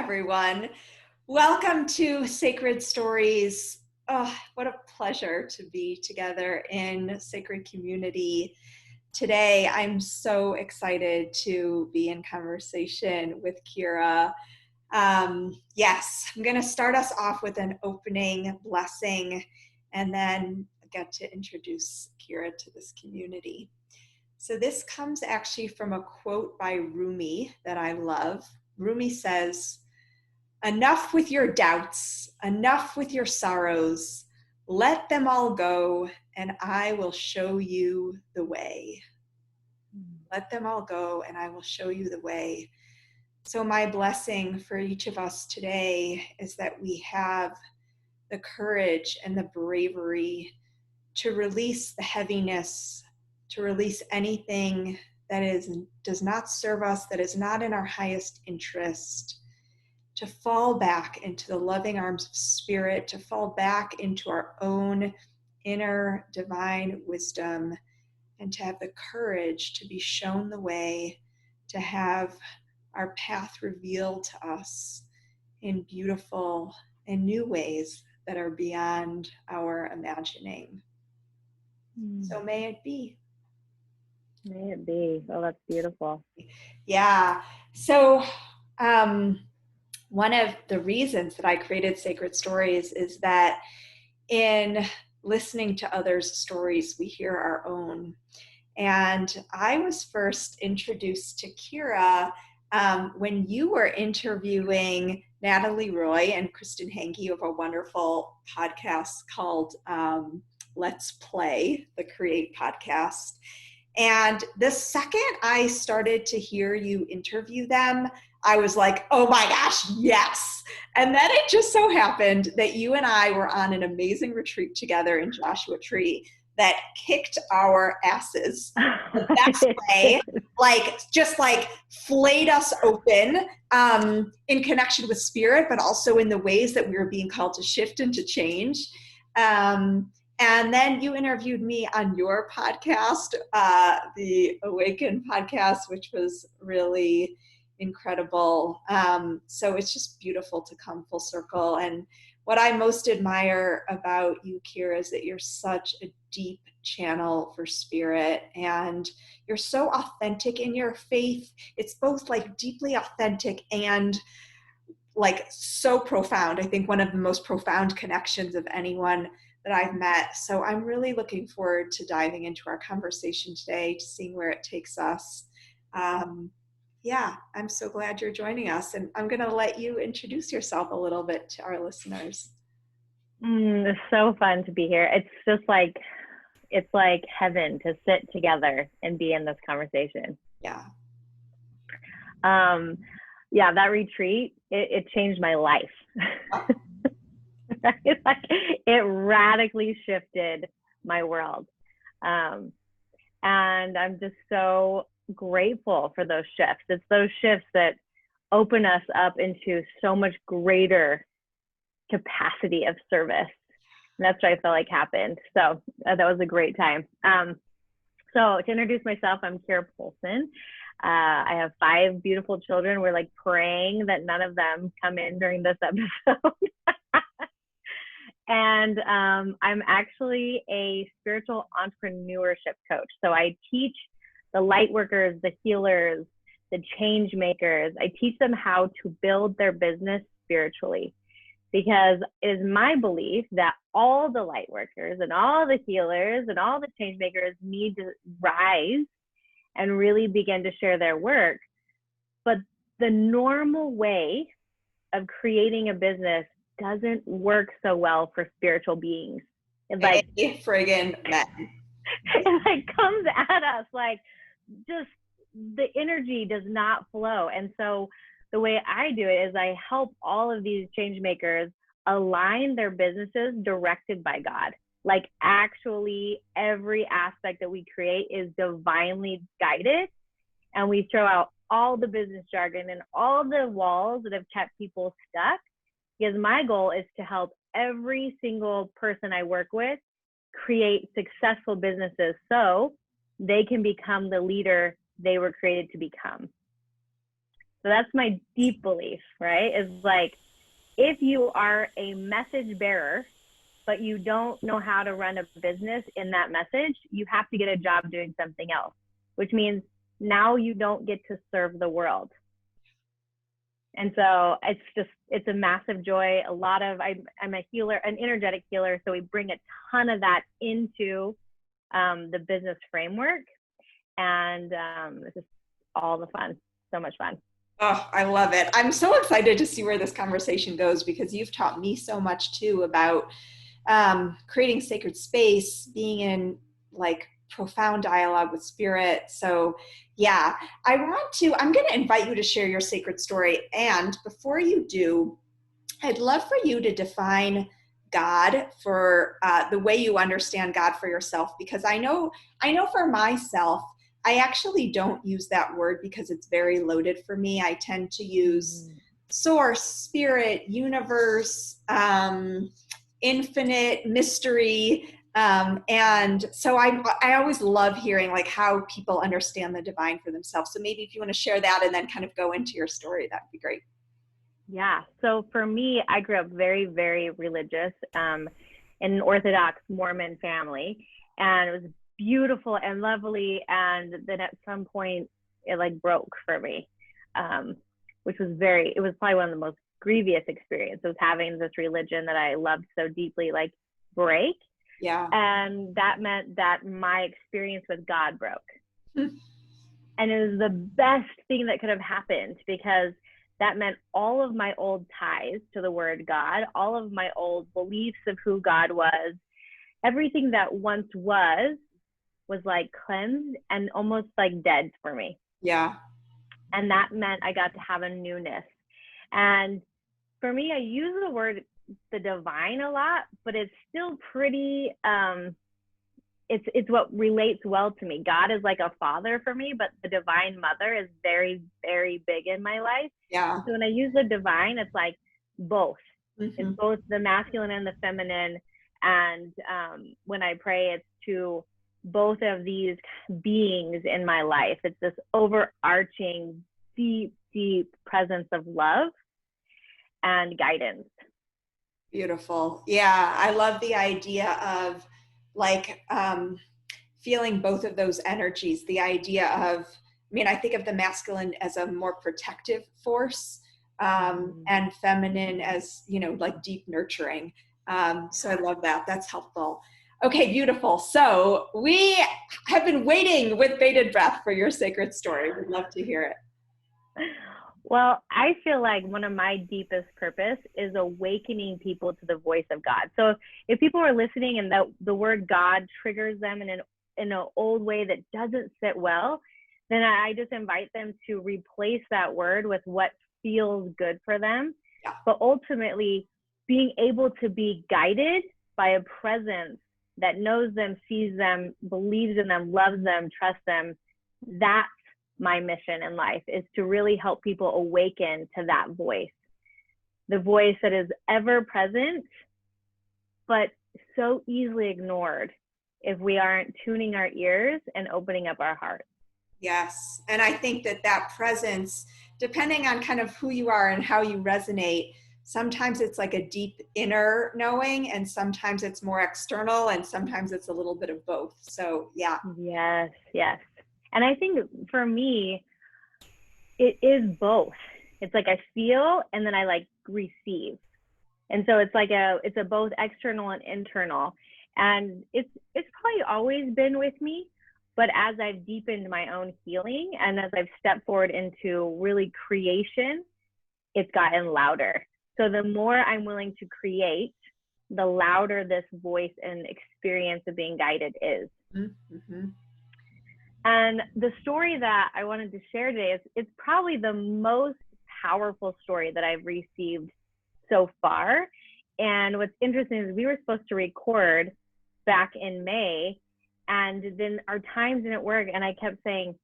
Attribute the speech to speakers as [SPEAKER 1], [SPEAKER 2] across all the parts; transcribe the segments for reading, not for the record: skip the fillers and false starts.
[SPEAKER 1] everyone. Welcome to Sacred Stories. Oh, what a pleasure to be together in sacred community today. I'm so excited to be in conversation with Keira. Yes, I'm going to start us off with an opening blessing and then get to introduce Keira to this community. So this comes actually from a quote by Rumi that I love. Rumi says, "Enough with your doubts, enough with your sorrows. Let them all go, and I will show you the way." Let them all go, and I will show you the way. So my blessing for each of us today is that we have the courage and the bravery to release the heaviness, to release anything that does not serve us, that is not in our highest interest, to fall back into the loving arms of Spirit, to fall back into our own inner divine wisdom, and to have the courage to be shown the way, to have our path revealed to us in beautiful and new ways that are beyond our imagining. So may it be.
[SPEAKER 2] May it be. Oh, that's beautiful.
[SPEAKER 1] Yeah. So one of the reasons that I created Sacred Stories is that in listening to others' stories, we hear our own. And I was first introduced to Keira when you were interviewing Natalie Roy and Kristen Hankey of a wonderful podcast called Let's Play, the Create podcast. And the second I started to hear you interview them, I was like, oh my gosh, yes. And then it just so happened that you and I were on an amazing retreat together in Joshua Tree that kicked our asses the best way, just flayed us open in connection with Spirit, but also in the ways that we were being called to shift and to change. And then you interviewed me on your podcast, the Awaken podcast, which was really incredible. So it's just beautiful to come full circle. And what I most admire about you, Keira, is that you're such a deep channel for Spirit, and you're so authentic in your faith. It's both deeply authentic and so profound. I think one of the most profound connections of anyone that I've met. So I'm really looking forward to diving into our conversation today, to seeing where it takes us. Yeah, I'm so glad you're joining us, and I'm going to let you introduce yourself a little bit to our listeners.
[SPEAKER 2] It's so fun to be here. It's just it's like heaven to sit together and be in this conversation.
[SPEAKER 1] Yeah.
[SPEAKER 2] Yeah, that retreat, it changed my life. Oh. It radically shifted my world. And I'm just so grateful for those shifts. It's those shifts that open us up into so much greater capacity of service. And that's what I felt like happened. So that was a great time. So to introduce myself, I'm Keira Poulsen. I have 5 beautiful children. We're praying that none of them come in during this episode. And I'm actually a spiritual entrepreneurship coach. So I teach the light workers, the healers, the change makers. I teach them how to build their business spiritually, because it is my belief that all the light workers and all the healers and all the change makers need to rise and really begin to share their work. But the normal way of creating a business doesn't work so well for spiritual beings. It
[SPEAKER 1] friggin' men.
[SPEAKER 2] It comes at us just the energy does not flow. And so the way I do it is I help all of these change makers align their businesses directed by God. Actually every aspect that we create is divinely guided, and we throw out all the business jargon and all the walls that have kept people stuck, because my goal is to help every single person I work with create successful businesses so they can become the leader they were created to become. So that's my deep belief, right? Is like, if you are a message bearer, but you don't know how to run a business in that message, you have to get a job doing something else, which means now you don't get to serve the world. And so it's a massive joy. I'm a healer, an energetic healer. So we bring a ton of that into the business framework. And it's just all the fun, so much fun.
[SPEAKER 1] Oh, I love it. I'm so excited to see where this conversation goes, because you've taught me so much too about creating sacred space, being in like profound dialogue with spirit. So yeah, I'm going to invite you to share your sacred story. And before you do, I'd love for you to define God for the way you understand God for yourself, because I know for myself, I actually don't use that word because it's very loaded for me. I tend to use source, spirit, universe, infinite, mystery. And so I always love hearing like how people understand the divine for themselves. So maybe if you want to share that and then kind of go into your story, that'd be great.
[SPEAKER 2] Yeah. So for me, I grew up very, very religious in an Orthodox Mormon family, and it was beautiful and lovely. And then at some point, it like broke for me, which was it was probably one of the most grievous experiences, having this religion that I loved so deeply, like break.
[SPEAKER 1] Yeah.
[SPEAKER 2] And that meant that my experience with God broke. And it was the best thing that could have happened, because that meant all of my old ties to the word God, all of my old beliefs of who God was, everything that once was like cleansed and almost like dead for me.
[SPEAKER 1] Yeah.
[SPEAKER 2] And that meant I got to have a newness. And for me, I use the word the divine a lot, but it's still pretty, it's what relates well to me. God is like a father for me, but the divine mother is very, very big in my life.
[SPEAKER 1] Yeah.
[SPEAKER 2] So when I use the divine, it's like both.
[SPEAKER 1] Mm-hmm.
[SPEAKER 2] It's both the masculine and the feminine. And when I pray, it's to both of these beings in my life. It's this overarching, deep, deep presence of love and guidance.
[SPEAKER 1] Beautiful. Yeah. I love the idea of like feeling both of those energies. The idea of, I think of the masculine as a more protective force, and feminine as, like deep nurturing. So I love that. That's helpful. Okay, beautiful. So we have been waiting with bated breath for your sacred story. We'd love to hear it.
[SPEAKER 2] Well, I feel like one of my deepest purpose is awakening people to the voice of God. So if people are listening and the word God triggers them in an old way that doesn't sit well, then I just invite them to replace that word with what feels good for them.
[SPEAKER 1] Yeah.
[SPEAKER 2] But ultimately, being able to be guided by a presence that knows them, sees them, believes in them, loves them, trusts them, that's my mission in life, is to really help people awaken to that voice. The voice that is ever present, but so easily ignored if we aren't tuning our ears and opening up our hearts.
[SPEAKER 1] Yes. And I think that presence, depending on kind of who you are and how you resonate, sometimes it's like a deep inner knowing, and sometimes it's more external, and sometimes it's a little bit of both. So yeah.
[SPEAKER 2] Yes, yes. And I think for me, it is both. It's like I feel and then I like receive. And so it's like it's a both external and internal. And it's probably always been with me, but as I've deepened my own healing and as I've stepped forward into really creation, it's gotten louder. So the more I'm willing to create, the louder this voice and experience of being guided is.
[SPEAKER 1] Mm-hmm.
[SPEAKER 2] And the story that I wanted to share today it's probably the most powerful story that I've received so far. And what's interesting is we were supposed to record back in May, and then our times didn't work. And I kept saying,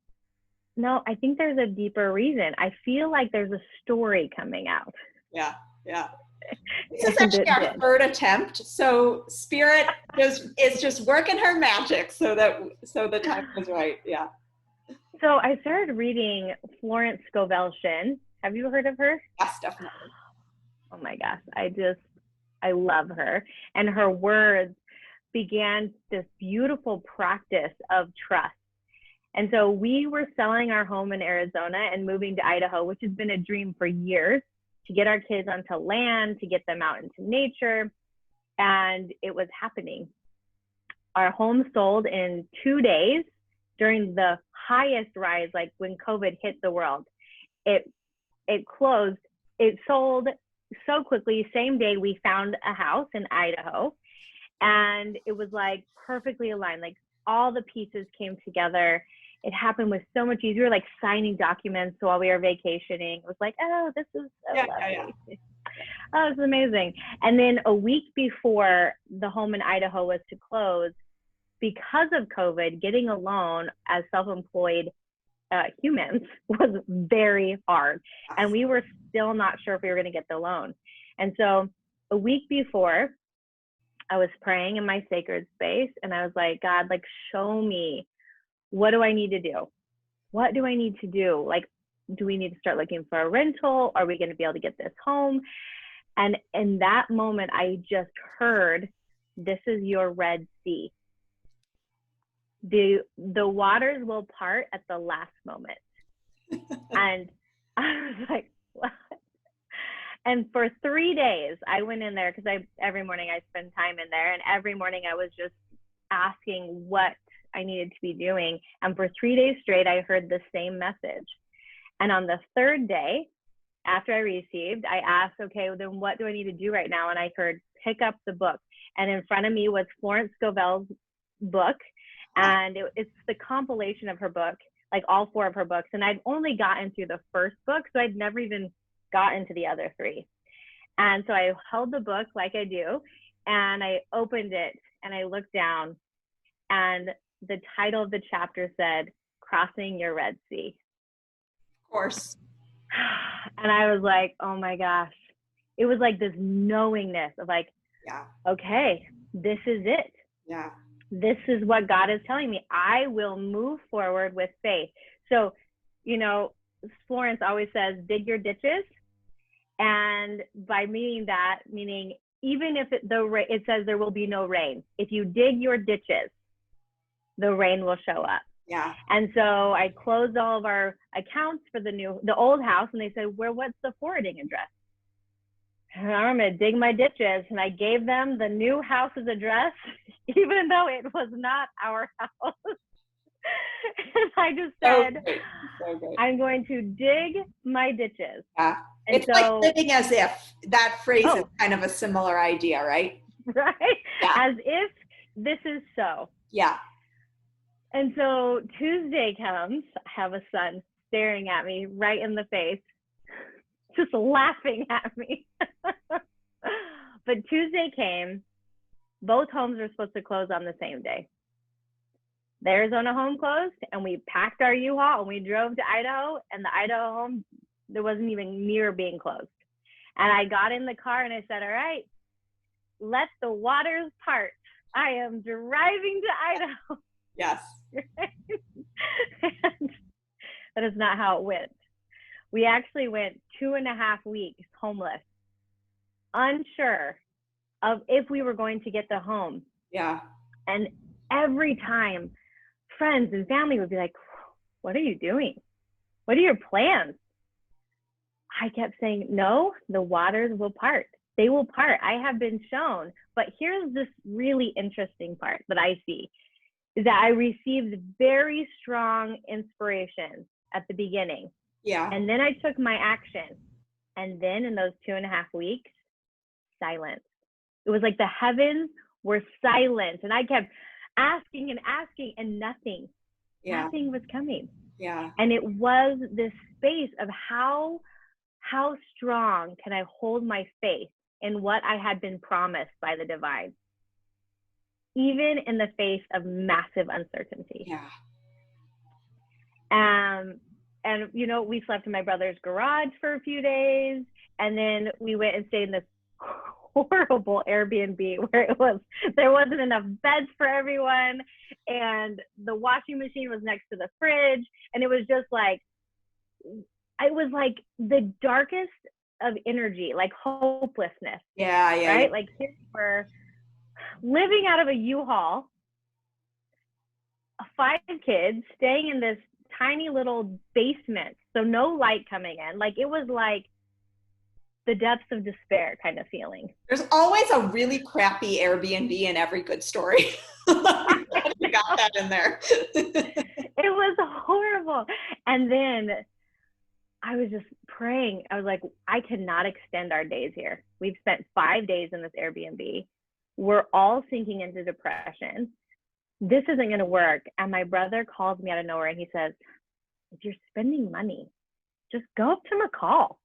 [SPEAKER 2] no, I think there's a deeper reason. I feel like there's a story coming out.
[SPEAKER 1] Yeah, yeah. This is actually our third attempt. So Spirit is just working her magic so the time was right. Yeah.
[SPEAKER 2] So I started reading Florence Scovel Shinn, Have you heard of her?
[SPEAKER 1] Yes, definitely.
[SPEAKER 2] Oh my gosh, I love her. And her words began this beautiful practice of trust. And so we were selling our home in Arizona and moving to Idaho, which has been a dream for years, to get our kids onto land, to get them out into nature. And it was happening. Our home sold in 2 days during the highest rise, like when COVID hit the world. It closed, it sold so quickly. Same day we found a house in Idaho, and it was like perfectly aligned. Like all the pieces came together. It happened with so much ease. We were like signing documents while we were vacationing. It was like, oh, this is so lovely. Yeah. Oh, it's amazing. And then a week before the home in Idaho was to close, because of COVID, getting a loan as self-employed humans was very hard. And we were still not sure if we were going to get the loan. And so a week before, I was praying in my sacred space, and I was like, God, like, show me, what do I need to do? What do I need to do? Like, do we need to start looking for a rental? Are we going to be able to get this home? And in that moment, I just heard, this is your Red Sea. The waters will part at the last moment. And I was like, what? And for 3 days, I went in there because every morning I spend time in there, and every morning I was just asking what I needed to be doing. And for 3 days straight, I heard the same message. And on the third day, after I received, I asked, okay, well, then what do I need to do right now? And I heard, pick up the book. And in front of me was Florence Scovel's book. And it's the compilation of her book, like all 4 of her books. And I'd only gotten through the first book, so I'd never even gotten to the other 3. And so I held the book like I do, and I opened it, and I looked down, and the title of the chapter said, Crossing Your Red Sea.
[SPEAKER 1] Of course.
[SPEAKER 2] And I was like, oh my gosh. It was like this knowingness of like,
[SPEAKER 1] yeah,
[SPEAKER 2] okay, this is it.
[SPEAKER 1] Yeah.
[SPEAKER 2] This is what God is telling me. I will move forward with faith. So, you know, Florence always says, dig your ditches. And by meaning that, meaning even if it says there will be no rain, if you dig your ditches, the rain will show up.
[SPEAKER 1] Yeah.
[SPEAKER 2] And so I closed all of our accounts for the old house, and they said, what's the forwarding address? And I'm going to dig my ditches. And I gave them the new house's address, even though it was not our house. And I just said, so great. I'm going to dig my ditches.
[SPEAKER 1] Yeah.
[SPEAKER 2] And
[SPEAKER 1] it's like living as if. That phrase is kind of a similar idea, right?
[SPEAKER 2] Right?
[SPEAKER 1] Yeah.
[SPEAKER 2] As if this is so.
[SPEAKER 1] Yeah.
[SPEAKER 2] And so Tuesday comes, I have a son staring at me right in the face, just laughing at me. But Tuesday came, both homes were supposed to close on the same day. The Arizona home closed, and we packed our U-Haul and we drove to Idaho, and the Idaho home, there wasn't even near being closed. And I got in the car and I said, all right, let the waters part. I am driving to Idaho.
[SPEAKER 1] Yes.
[SPEAKER 2] And that is not how it went. We actually went 2.5 weeks homeless, unsure of if we were going to get the home.
[SPEAKER 1] Yeah.
[SPEAKER 2] And every time friends and family would be like, what are you doing? What are your plans? I kept saying, no, the waters will part. They will part. I have been shown. But here's this really interesting part that I see, is that I received very strong inspiration at the beginning.
[SPEAKER 1] Yeah.
[SPEAKER 2] And then I took my action. And then in those 2.5 weeks, silence. It was like the heavens were silent. And I kept asking and nothing.
[SPEAKER 1] Yeah.
[SPEAKER 2] Nothing was coming.
[SPEAKER 1] Yeah.
[SPEAKER 2] And it was this space of how strong can I hold my faith in what I had been promised by the divine, even in the face of massive uncertainty.
[SPEAKER 1] Yeah.
[SPEAKER 2] And you know, we slept in my brother's garage for a few days, and then we went and stayed in this horrible Airbnb where there wasn't enough beds for everyone, and the washing machine was next to the fridge, and it was just like it was like the darkest of energy, like hopelessness,
[SPEAKER 1] Yeah, yeah, yeah.
[SPEAKER 2] right? Like here we were living out of a U-Haul, 5 kids staying in this tiny little basement, so no light coming in. Like it was like the depths of despair kind of feeling.
[SPEAKER 1] There's always a really crappy Airbnb in every good story. You got that in there.
[SPEAKER 2] It was horrible. And then I was just praying. I was like, I cannot extend our days here. We've spent 5 days in this Airbnb. We're all sinking into depression. This isn't going to work. And my brother calls me out of nowhere and he says, if you're spending money, just go up to McCall.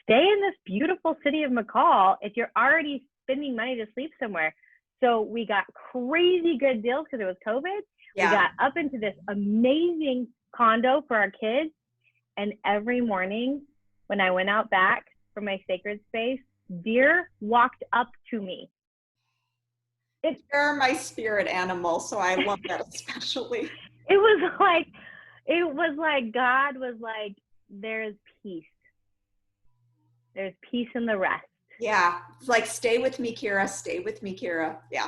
[SPEAKER 2] Stay in this beautiful city of McCall if you're already spending money to sleep somewhere. So we got crazy good deals because it was COVID.
[SPEAKER 1] Yeah.
[SPEAKER 2] We got up into this amazing condo for our kids. And every morning when I went out back from my sacred space, deer walked up to me.
[SPEAKER 1] They're my spirit animal, so I love that especially.
[SPEAKER 2] It was like God was like, there's peace. There's peace in the rest.
[SPEAKER 1] Yeah. It's like, stay with me, Keira. Stay with me, Keira. Yeah.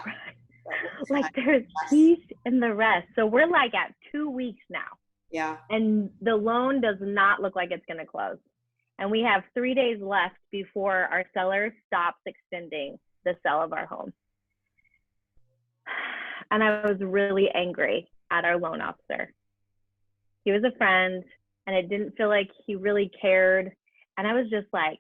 [SPEAKER 2] Like there's peace in the rest. So we're like at 2 weeks now.
[SPEAKER 1] Yeah.
[SPEAKER 2] And the loan does not look like it's going to close. And we have 3 days left before our seller stops extending the sale of our home. And I was really angry at our loan officer. He was a friend and it didn't feel like he really cared. And I was just like,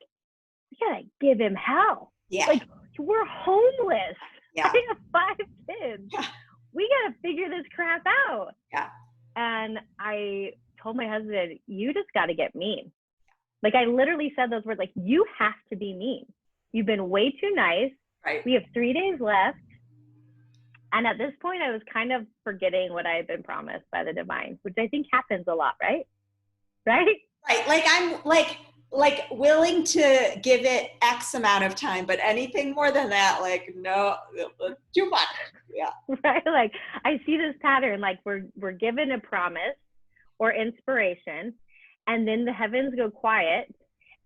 [SPEAKER 2] we gotta give him hell.
[SPEAKER 1] Yeah.
[SPEAKER 2] Like, we're homeless.
[SPEAKER 1] Yeah.
[SPEAKER 2] I have 5 kids.
[SPEAKER 1] Yeah.
[SPEAKER 2] We gotta figure this crap out.
[SPEAKER 1] Yeah.
[SPEAKER 2] And I told my husband, you just gotta get mean. Like, I literally said those words, like, you have to be mean. You've been way too nice.
[SPEAKER 1] Right.
[SPEAKER 2] We have 3 days left. And at this point, I was kind of forgetting what I had been promised by the divine, which I think happens a lot, right? Right?
[SPEAKER 1] Right. Like, I'm like willing to give it X amount of time, but anything more than that, like, no, too much. Yeah.
[SPEAKER 2] Right. Like, I see this pattern, like we're given a promise or inspiration, and then the heavens go quiet,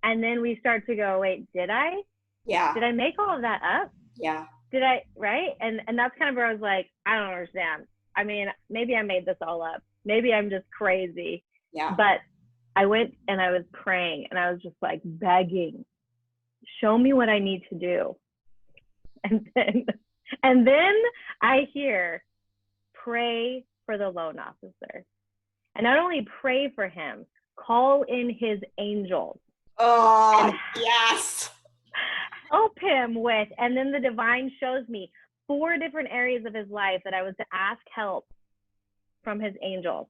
[SPEAKER 2] and then we start to go, wait, did I?
[SPEAKER 1] Yeah.
[SPEAKER 2] Did I make all of that up?
[SPEAKER 1] Yeah.
[SPEAKER 2] Did I? Right. And that's kind of where I was like, I don't understand. I mean, maybe I made this all up. Maybe I'm just crazy.
[SPEAKER 1] Yeah.
[SPEAKER 2] But I went and I was praying and I was just like begging, show me what I need to do. And then I hear, pray for the loan officer. And not only pray for him, call in his angels.
[SPEAKER 1] Oh, yes.
[SPEAKER 2] Help him with, and then the divine shows me 4 different areas of his life that I was to ask help from his angels.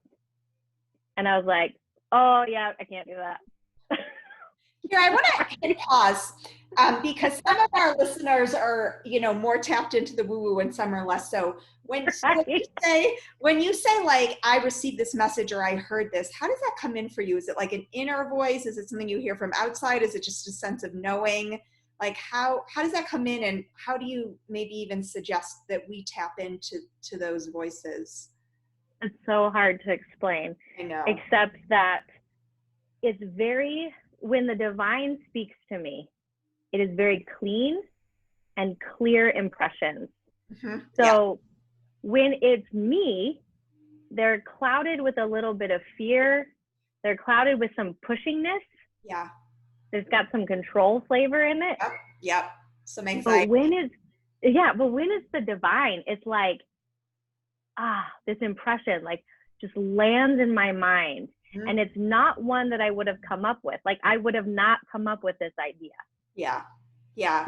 [SPEAKER 2] And I was like, oh yeah, I can't do that.
[SPEAKER 1] Here, I want to pause because some of our listeners are, more tapped into the woo-woo and some are less so. When you say like, I received this message or I heard this, how does that come in for you? Is it like an inner voice? Is it something you hear from outside? Is it just a sense of knowing? Like, how does that come in, and how do you maybe even suggest that we tap into those voices?
[SPEAKER 2] It's so hard to explain.
[SPEAKER 1] I know.
[SPEAKER 2] Except that it's when the divine speaks to me, it is very clean and clear impressions. Mm-hmm. So when it's me, they're clouded with a little bit of fear. They're clouded with some pushingness.
[SPEAKER 1] Yeah.
[SPEAKER 2] There's got some control flavor in it.
[SPEAKER 1] Yep. Some anxiety.
[SPEAKER 2] But when it's the divine, it's like, this impression like just lands in my mind. Mm-hmm. And it's not one that I would have come up with. Like, I would have not come up with this idea.
[SPEAKER 1] Yeah. Yeah.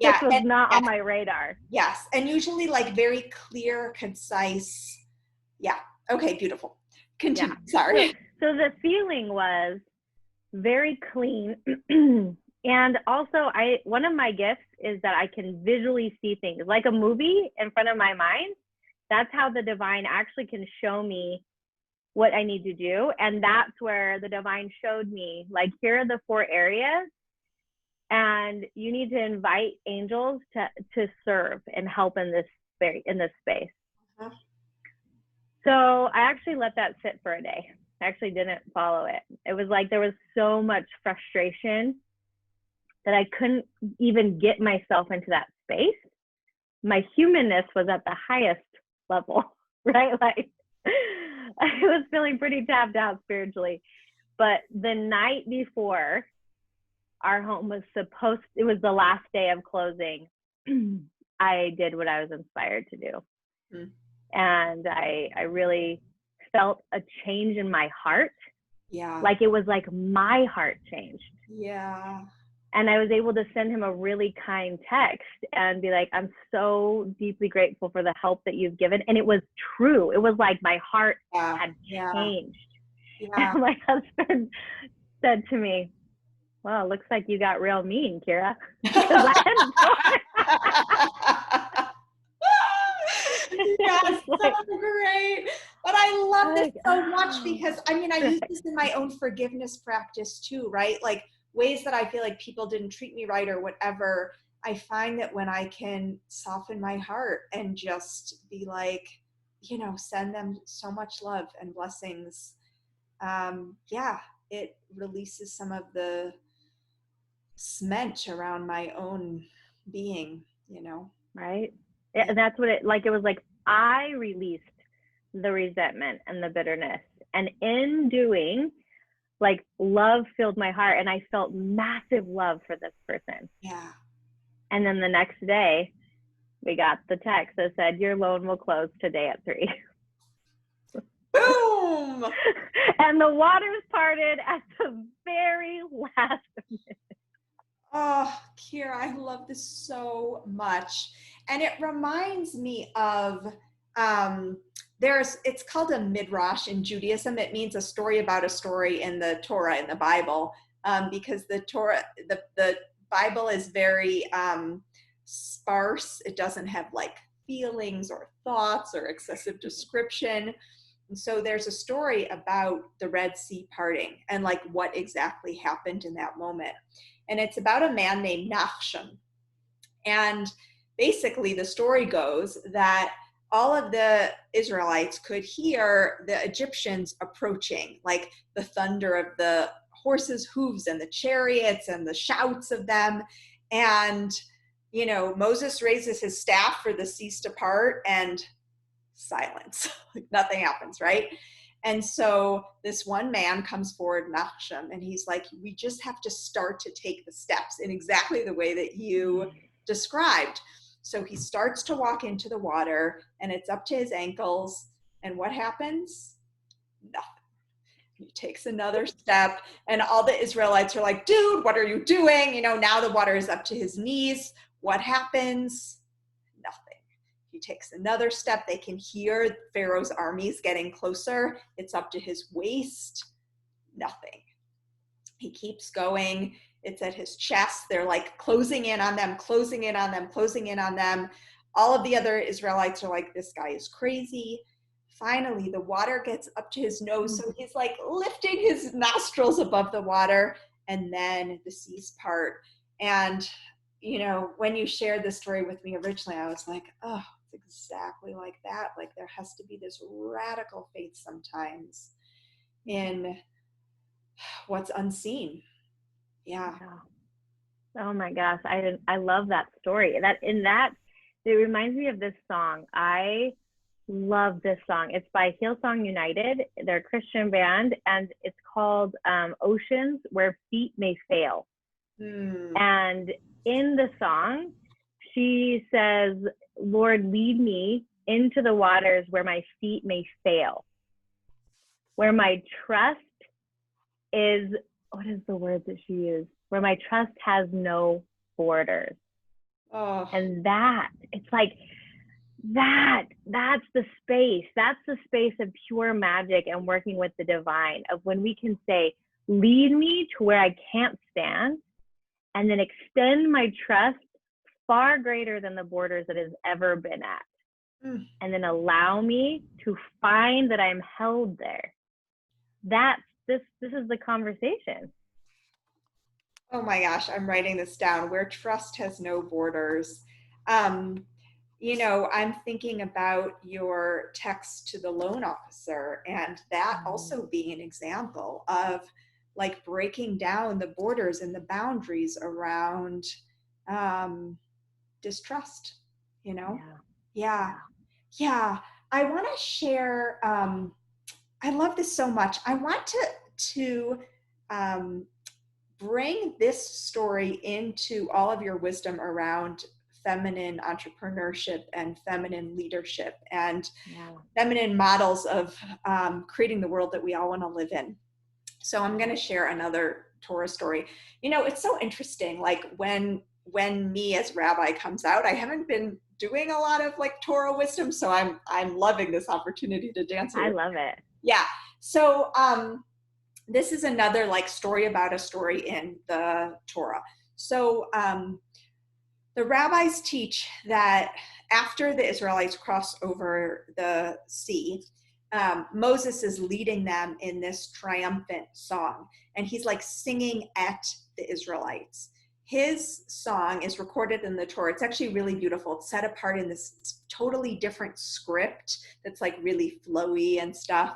[SPEAKER 2] This was not on my radar.
[SPEAKER 1] Yes. And usually like very clear, concise. Yeah. Okay. Beautiful. Continue. Yeah. Sorry.
[SPEAKER 2] So the feeling was very clean. And also one of my gifts is that I can visually see things like a movie in front of my mind. That's how the divine actually can show me what I need to do. And that's where the divine showed me, like, here are the 4 areas, and you need to invite angels to serve and help in this space. Uh-huh. So I actually let that sit for a day. I actually didn't follow it. It was like there was so much frustration that I couldn't even get myself into that space. My humanness was at the highest level, right? Like I was feeling pretty tapped out spiritually. But the night before our home was it was the last day of closing, I did what I was inspired to do. Mm. And I really felt a change in my heart.
[SPEAKER 1] Yeah.
[SPEAKER 2] Like it was like my heart changed.
[SPEAKER 1] Yeah.
[SPEAKER 2] And I was able to send him a really kind text and be like, I'm so deeply grateful for the help that you've given. And it was true. It was like my heart had changed. Yeah. And my husband said to me, well, it looks like you got real mean, Keira.
[SPEAKER 1] Yes, so great. But I love this so much because, I mean, I use this in my own forgiveness practice too, right? Like ways that I feel like people didn't treat me right or whatever. I find that when I can soften my heart and just be like, you know, send them so much love and blessings. It releases some of the cement around my own being, you know?
[SPEAKER 2] Right. Yeah, that's what it was like. I released the resentment and the bitterness, and in doing, like, love filled my heart, and I felt massive love for this person.
[SPEAKER 1] Yeah.
[SPEAKER 2] And then the next day we got the text that said, your loan will close today at 3.
[SPEAKER 1] Boom.
[SPEAKER 2] And the waters parted at the very last minute.
[SPEAKER 1] Oh, Keira, I love this so much. And it reminds me of, it's called a midrash in Judaism. It means a story about a story in the Torah, in the Bible, because the Torah, the Bible is very sparse. It doesn't have like feelings or thoughts or excessive description. And so there's a story about the Red Sea parting and like what exactly happened in that moment. And it's about a man named Nachshon. And basically the story goes that all of the Israelites could hear the Egyptians approaching, like the thunder of the horses' hooves and the chariots and the shouts of them. And, you know, Moses raises his staff for the seas to part and silence. Nothing happens, right? And so this one man comes forward, Nachshon, and he's like, we just have to start to take the steps in exactly the way that you described. So he starts to walk into the water and it's up to his ankles. And what happens? Nothing. He takes another step and all the Israelites are like, dude, what are you doing? You know, now the water is up to his knees. What happens? Nothing. He takes another step. They can hear Pharaoh's armies getting closer. It's up to his waist. Nothing. He keeps going. It's at his chest. They're like closing in on them, closing in on them, closing in on them. All of the other Israelites are like, this guy is crazy. Finally, the water gets up to his nose. So he's like lifting his nostrils above the water, and then the seas part. And, you know, when you shared this story with me originally, I was like, oh, it's exactly like that. Like there has to be this radical faith sometimes in what's unseen. Yeah.
[SPEAKER 2] Oh my gosh. I love that story. It reminds me of this song. I love this song. It's by Hillsong United. They're a Christian band, and it's called Oceans Where Feet May Fail. And in the song, she says, Lord, lead me into the waters where my feet may fail, where my trust is, what is the word that she used? Where my trust has no borders. Oh. And it's like, that's the space. That's the space of pure magic and working with the divine, of when we can say, lead me to where I can't stand, and then extend my trust far greater than the borders it has ever been at. And then allow me to find that I'm held there. This is the conversation.
[SPEAKER 1] Oh my gosh, I'm writing this down. Where trust has no borders. I'm thinking about your text to the loan officer, and that also being an example of like breaking down the borders and the boundaries around um, distrust, you know?
[SPEAKER 2] Yeah.
[SPEAKER 1] Yeah.
[SPEAKER 2] Yeah.
[SPEAKER 1] Yeah. I want to share, I love this so much. I want to um, bring this story into all of your wisdom around feminine entrepreneurship and feminine leadership and
[SPEAKER 2] Yeah.
[SPEAKER 1] feminine models of creating the world that we all want to live in. So I'm going
[SPEAKER 2] Yeah.
[SPEAKER 1] to share another Torah story. It's so interesting. Like when me as rabbi comes out, I haven't been doing a lot of like Torah wisdom, so I'm loving this opportunity to dance it
[SPEAKER 2] I
[SPEAKER 1] with.
[SPEAKER 2] love it.
[SPEAKER 1] Yeah. So this is another like story about a story in the Torah. So the rabbis teach that after the Israelites cross over the sea, Moses is leading them in this triumphant song, and he's like singing at the Israelites. His song is recorded in the Torah. It's actually really beautiful. It's set apart in this totally different script that's like really flowy and stuff.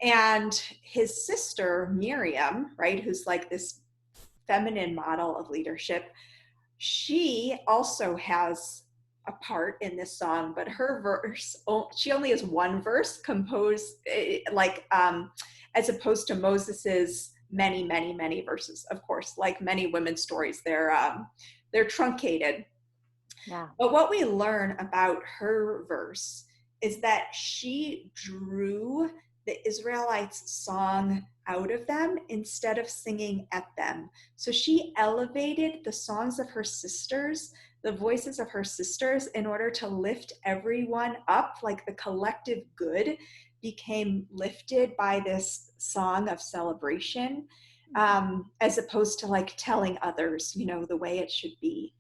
[SPEAKER 1] And his sister, Miriam, right, who's like this feminine model of leadership, she also has a part in this song, but her verse, she only has one verse composed, as opposed to Moses's many, many, many verses. Of course, like many women's stories, they're truncated.
[SPEAKER 2] Yeah.
[SPEAKER 1] But what we learn about her verse is that she drew the Israelites' song out of them instead of singing at them. So she elevated the songs of her sisters, the voices of her sisters, in order to lift everyone up, like the collective good became lifted by this song of celebration, as opposed to like telling others, the way it should be.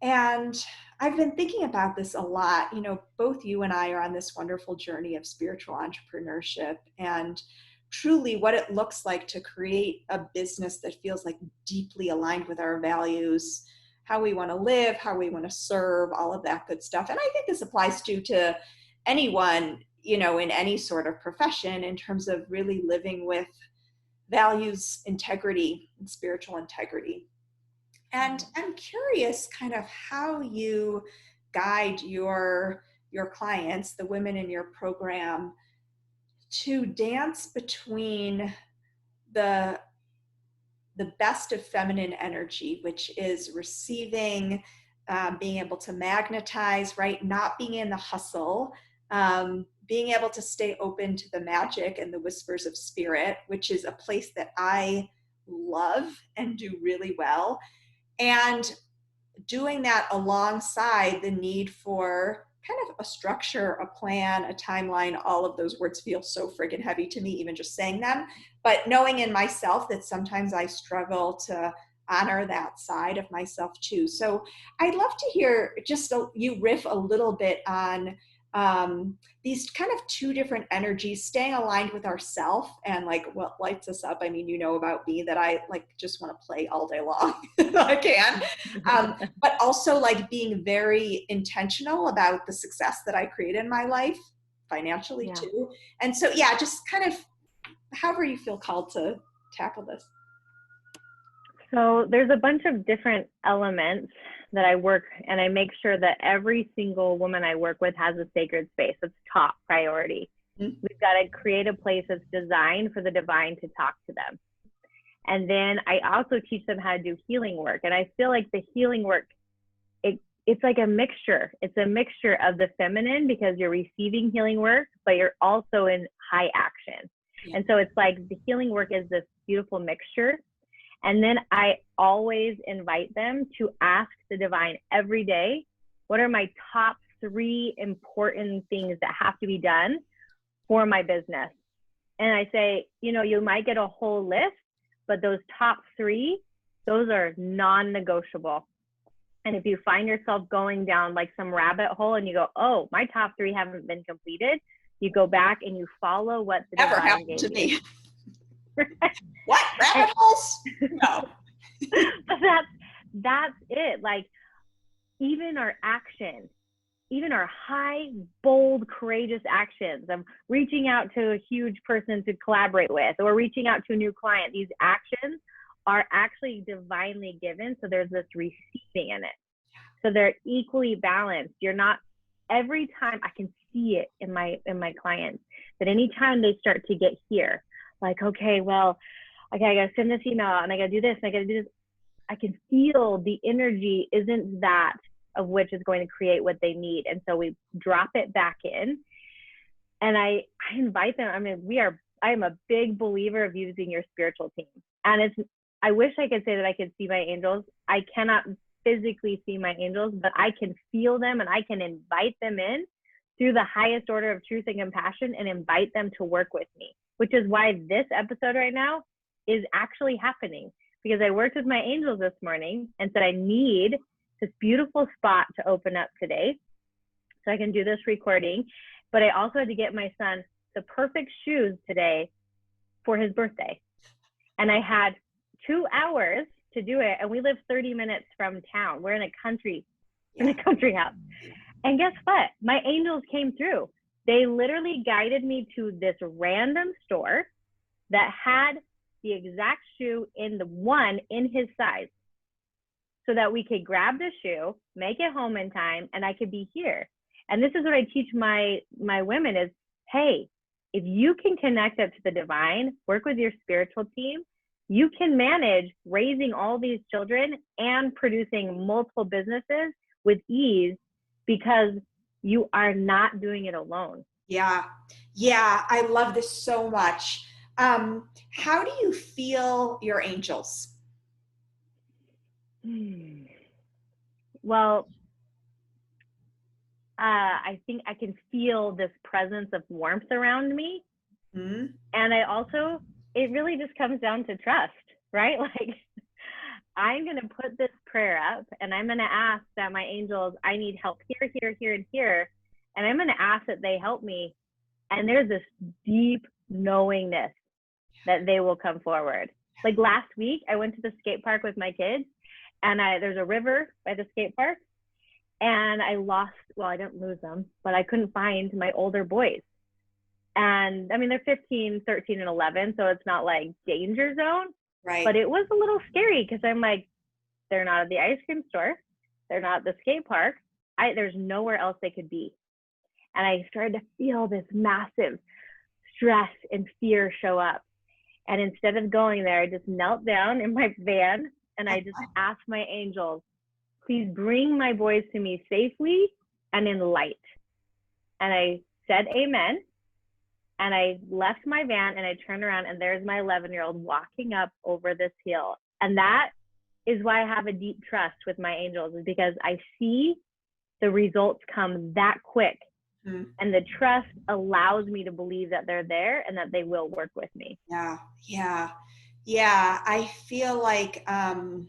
[SPEAKER 1] And I've been thinking about this a lot. Both you and I are on this wonderful journey of spiritual entrepreneurship and truly what it looks like to create a business that feels like deeply aligned with our values, how we want to live, how we want to serve, all of that good stuff. And I think this applies to anyone, in any sort of profession in terms of really living with values, integrity, and spiritual integrity. And I'm curious kind of how you guide your clients, the women in your program, to dance between the the best of feminine energy, which is receiving, being able to magnetize, right? Not being in the hustle, being able to stay open to the magic and the whispers of spirit, which is a place that I love and do really well. And doing that alongside the need for kind of a structure, a plan, a timeline. All of those words feel so friggin' heavy to me, even just saying them. But knowing in myself that sometimes I struggle to honor that side of myself too. So I'd love to hear you riff a little bit on these kind of two different energies, staying aligned with ourself and like what lights us up. I mean, about me that I like just want to play all day long if I can. But also like being very intentional about the success that I create in my life financially
[SPEAKER 2] Yeah.
[SPEAKER 1] too. And so, yeah, just kind of however you feel called to tackle this.
[SPEAKER 2] So there's a bunch of different elements that I work, and I make sure that every single woman I work with has a sacred space. It's top priority.
[SPEAKER 1] Mm-hmm.
[SPEAKER 2] We've got to create a place that's designed for the divine to talk to them. And then I also teach them how to do healing work. And I feel like the healing work, it's like a mixture. It's a mixture of the feminine because you're receiving healing work, but you're also in high action. Yeah. And so it's like the healing work is this beautiful mixture. And then I always invite them to ask the divine every day, what are my top 3 important things that have to be done for my business? And I say, you might get a whole list, but those top 3, those are non-negotiable. And if you find yourself going down like some rabbit hole and you go, oh, my top 3 haven't been completed, you go back and you follow what the
[SPEAKER 1] Never
[SPEAKER 2] divine
[SPEAKER 1] happened
[SPEAKER 2] gave
[SPEAKER 1] to
[SPEAKER 2] you.
[SPEAKER 1] me. What? Rabbit holes? No.
[SPEAKER 2] But that's it. Like even our action even our high, bold, courageous actions of reaching out to a huge person to collaborate with or reaching out to a new client, these actions are actually divinely given. So there's this receiving in it. So they're equally balanced. You're not, every time I can see it in my clients, that anytime they start to get here, like, okay, well, okay, I gotta send this email and I gotta do this and I gotta do this. I can feel the energy isn't that of which is going to create what they need. And so we drop it back in and I invite them. I mean, I am a big believer of using your spiritual team. And I wish I could say that I could see my angels. I cannot physically see my angels, but I can feel them and I can invite them in through the highest order of truth and compassion and invite them to work with me, which is why this episode right now is actually happening, because I worked with my angels this morning and said, I need this beautiful spot to open up today so I can do this recording. But I also had to get my son the perfect shoes today for his birthday. And I had 2 hours to do it. And we live 30 minutes from town. We're in a country house. And guess what? My angels came through. They literally guided me to this random store that had the exact shoe in his size, so that we could grab the shoe, make it home in time, and I could be here. And this is what I teach my women is, hey, if you can connect up to the divine, work with your spiritual team, you can manage raising all these children and producing multiple businesses with ease because you are not doing it alone.
[SPEAKER 1] Yeah. Yeah. I love this so much. How do you feel your angels?
[SPEAKER 2] Well, I think I can feel this presence of warmth around me. Mm-hmm. And it really just comes down to trust, right? Like, I'm going to put this prayer up and I'm going to ask that my angels, I need help here, here, here, and here. And I'm going to ask that they help me. And there's this deep knowingness that they will come forward. Like last week, I went to the skate park with my kids. And there's a river by the skate park, and I didn't lose them, but I couldn't find my older boys. And I mean, they're 15, 13, and 11, so it's not like danger zone,
[SPEAKER 1] right?
[SPEAKER 2] But it was a little scary because I'm like, they're not at the ice cream store. They're not at the skate park. There's nowhere else they could be. And I started to feel this massive stress and fear show up. And instead of going there, I just knelt down in my van and I just asked my angels, please bring my boys to me safely and in light. And I said amen. And I left my van and I turned around and there's my 11-year-old walking up over this hill. And that is why I have a deep trust with my angels, is because I see the results come that quick. Mm. And the trust allows me to believe that they're there and that they will work with me.
[SPEAKER 1] Yeah. I feel like, it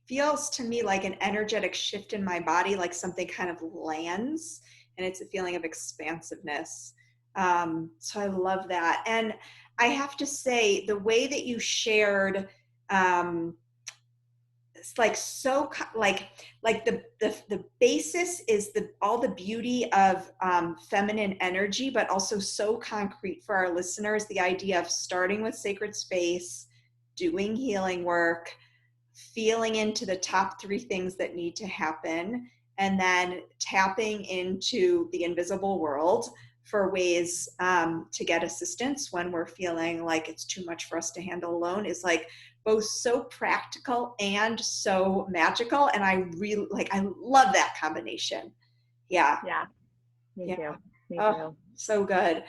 [SPEAKER 1] feels to me like an energetic shift in my body, like something kind of lands, and it's a feeling of expansiveness. So I love that. And I have to say, the way that you shared, it's like so like the basis is all the beauty of feminine energy, but also so concrete for our listeners. The idea of starting with sacred space, doing healing work, feeling into the top 3 things that need to happen, and then tapping into the invisible world for ways to get assistance when we're feeling like it's too much for us to handle alone, is like both so practical and so magical. And I love that combination. Yeah.
[SPEAKER 2] Me too.
[SPEAKER 1] So good.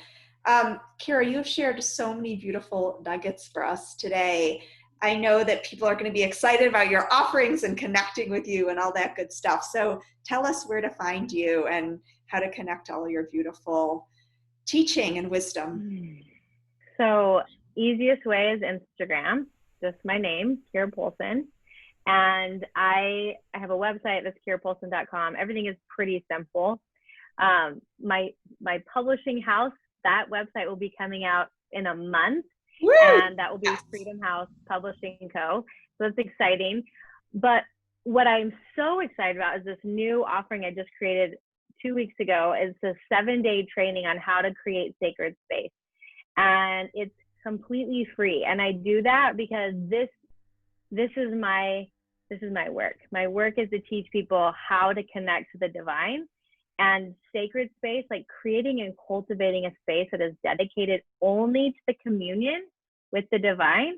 [SPEAKER 1] Keira, you have shared so many beautiful nuggets for us today. I know that people are going to be excited about your offerings and connecting with you and all that good stuff. So tell us where to find you and how to connect all your beautiful teaching and wisdom.
[SPEAKER 2] So easiest way is Instagram, just my name, Keira Poulsen. And I have a website that's keirapoulsen.com. Everything is pretty simple. My publishing house, that website will be coming out in a month. Woo! And that will be Freedom House Publishing Co. So that's exciting. But what I'm so excited about is this new offering I just created 2 weeks ago. Is a 7-day training on how to create sacred space. And it's completely free. And I do that because this is my work. My work is to teach people how to connect to the divine, and sacred space, like creating and cultivating a space that is dedicated only to the communion with the divine.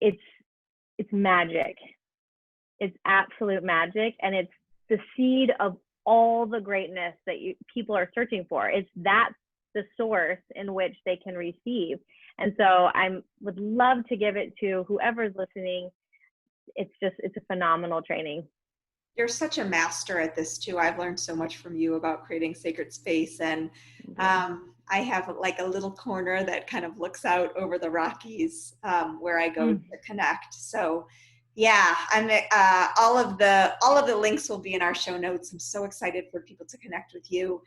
[SPEAKER 2] It's magic. It's absolute magic. And it's the seed of all the greatness that people are searching for. That's the source in which they can receive. And so I would love to give it to whoever's listening. It's a phenomenal training.
[SPEAKER 1] You're such a master at this too. I've learned so much from you about creating sacred space. And I have like a little corner that kind of looks out over the Rockies where I go to connect. So yeah, I'm all of the links will be in our show notes. I'm so excited for people to connect with you.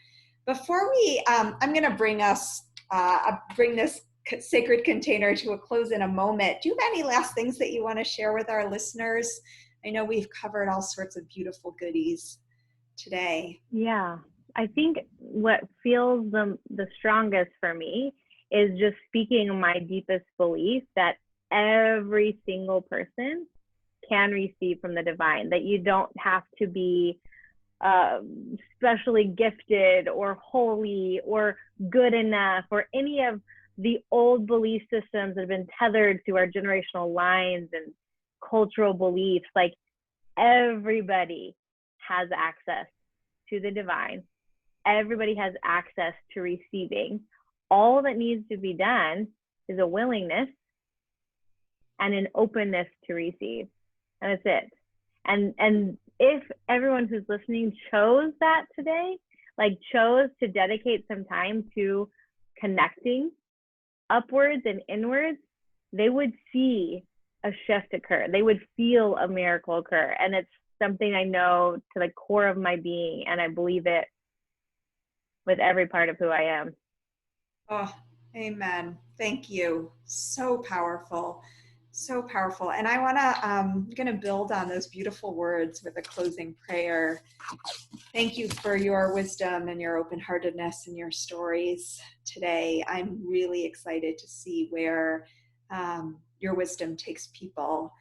[SPEAKER 1] Before we, I'm going to bring this sacred container to a close in a moment. Do you have any last things that you want to share with our listeners? I know we've covered all sorts of beautiful goodies today.
[SPEAKER 2] Yeah, I think what feels the strongest for me is just speaking my deepest belief that every single person can receive from the divine, that you don't have to be specially gifted or holy or good enough, or any of the old belief systems that have been tethered to our generational lines and cultural beliefs. Like, everybody has access to the divine. Everybody has access to receiving. All that needs to be done is a willingness and an openness to receive. And that's it. And if everyone who's listening chose that today, like chose to dedicate some time to connecting upwards and inwards, they would see a shift occur. They would feel a miracle occur. And it's something I know to the core of my being, and I believe it with every part of who I am.
[SPEAKER 1] Oh, amen. Thank you. So powerful. So powerful. And I want to, I'm going to build on those beautiful words with a closing prayer. Thank you for your wisdom and your open-heartedness and your stories today. I'm really excited to see where your wisdom takes people.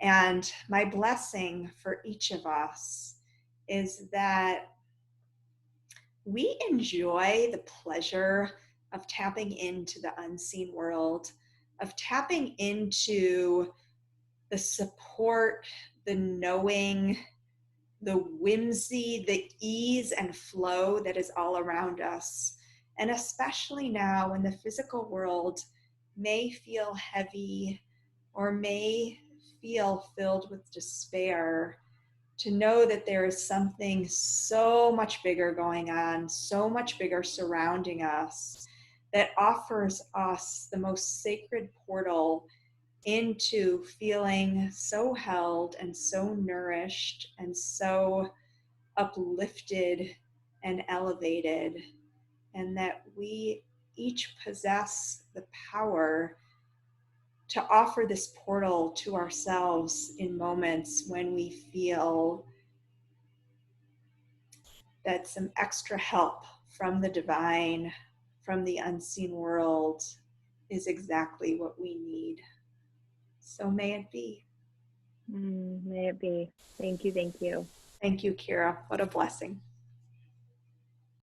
[SPEAKER 1] And my blessing for each of us is that we enjoy the pleasure of tapping into the unseen world, of tapping into the support, the knowing, the whimsy, the ease and flow that is all around us. And especially now when the physical world may feel heavy or may feel filled with despair, to know that there is something so much bigger going on, so much bigger surrounding us, that offers us the most sacred portal into feeling so held and so nourished and so uplifted and elevated, and that we each possess the power to offer this portal to ourselves in moments when we feel that some extra help from the divine, from the unseen world, is exactly what we need. So may it be.
[SPEAKER 2] May it be. Thank you. Thank you.
[SPEAKER 1] Thank you, Keira. What a blessing.